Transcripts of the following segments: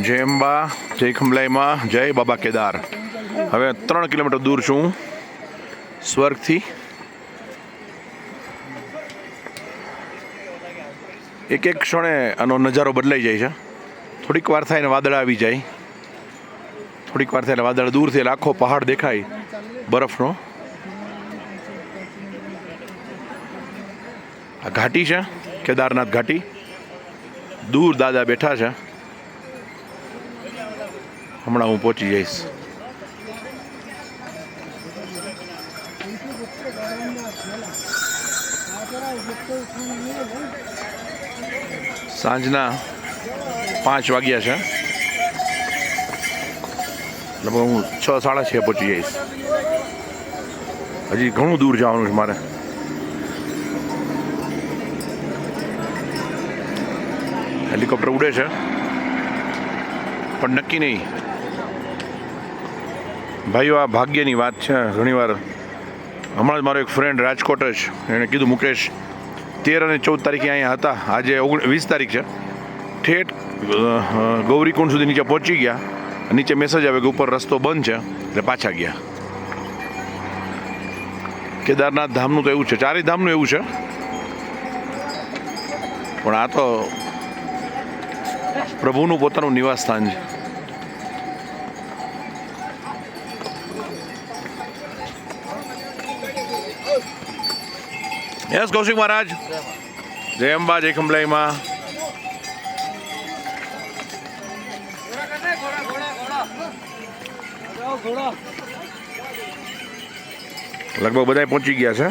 જય અંબા, જય ખંભલાઈમાં, જય બાબા કેદાર. હવે 3 કિલોમીટર દૂર છું સ્વર્ગથી. એક એક ક્ષણે આનો નજારો બદલાઈ જાય છે. થોડીક વાર થાય ને વાદળ આવી જાય, થોડીક વાર થાય એટલે વાદળ દૂરથી આખો પહાડ દેખાય બરફનો. આ ઘાટી છે કેદારનાથ ઘાટી. દૂર દાદા બેઠા છે. હમણાં હું પહોંચી જઈશ. સાંજના 5 વાગ્યા છે. લગભગ હું 6, 6:30 પહોંચી જઈશ. હજી ઘણું દૂર જવાનું છે મારે. હેલિકોપ્ટર ઉડે છે પણ નક્કી નહીં. ભાઈઓ, આ ભાગ્યની વાત છે. ઘણીવાર હમણાં જ મારો એક ફ્રેન્ડ રાજકોટ જ, એણે કીધું મુકેશ 13 અને 14 તારીખે અહીંયા હતા, આજે 20 તારીખ છે. ઠેઠ ગૌરીકુંડ સુધી નીચે પહોંચી ગયા. નીચે મેસેજ આવે કે ઉપર રસ્તો બંધ છે, એટલે પાછા ગયા. કેદારનાથ ધામનું તો એવું છે, ચારેય ધામનું એવું છે, પણ આ તો પ્રભુનું પોતાનું નિવાસ સ્થાન છે. યસ કૌશિક મહારાજ, જય અંબા, જય ખંભલાઈમાં. લગભગ બધા પહોંચી ગયા છે.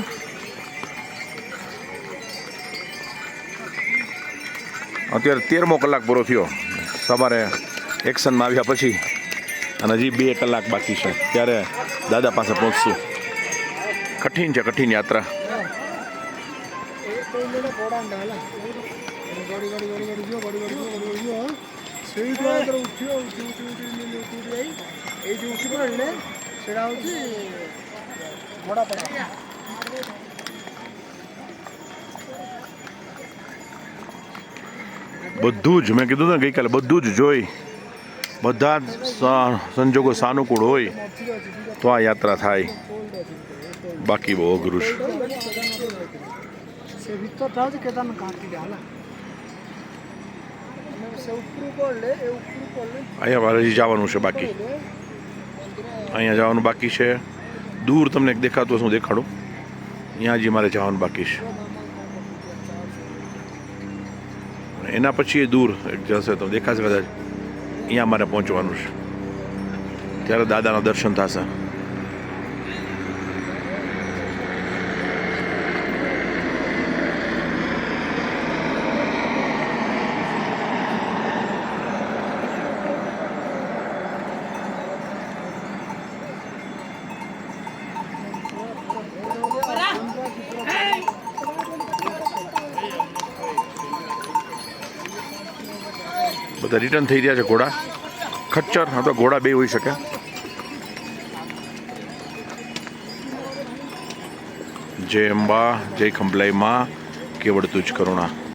અત્યારે 13મો કલાક પૂરો થયો સવારે એક્શનમાં આવ્યા પછી, અને હજી 2 કલાક બાકી છે. ત્યારે દાદા પાસે પહોંચશું. કઠિન છે, કઠિન યાત્રા. બધું જ મેં કીધું ને ગઈકાલે, બધું જ જોઈ, બધા જ સંજોગો સાનુકૂળ હોય તો આ યાત્રા થાય. બાકી બહુ અઘરું છે. અહીંયા મારે હજી જવાનું છે બાકી. અહીંયા જવાનું બાકી છે. દૂર તમને એક દેખાતું હશે, હું દેખાડું. અહીંયા હજી મારે જવાનું બાકી છે. એના પછી એ દૂર એક જશે તો દેખાશે કદાચ. અહીંયા મારે પહોંચવાનું છે. ત્યારે દાદાના દર્શન થશે. બધા રિટર્ન થઈ રહ્યા છે. ઘોડા ખચ્ચર અથવા ઘોડા બે હોઈ શકે. જય અંબા, જય ખંભલાઈમાં, કેવળ તુજ કરુણા.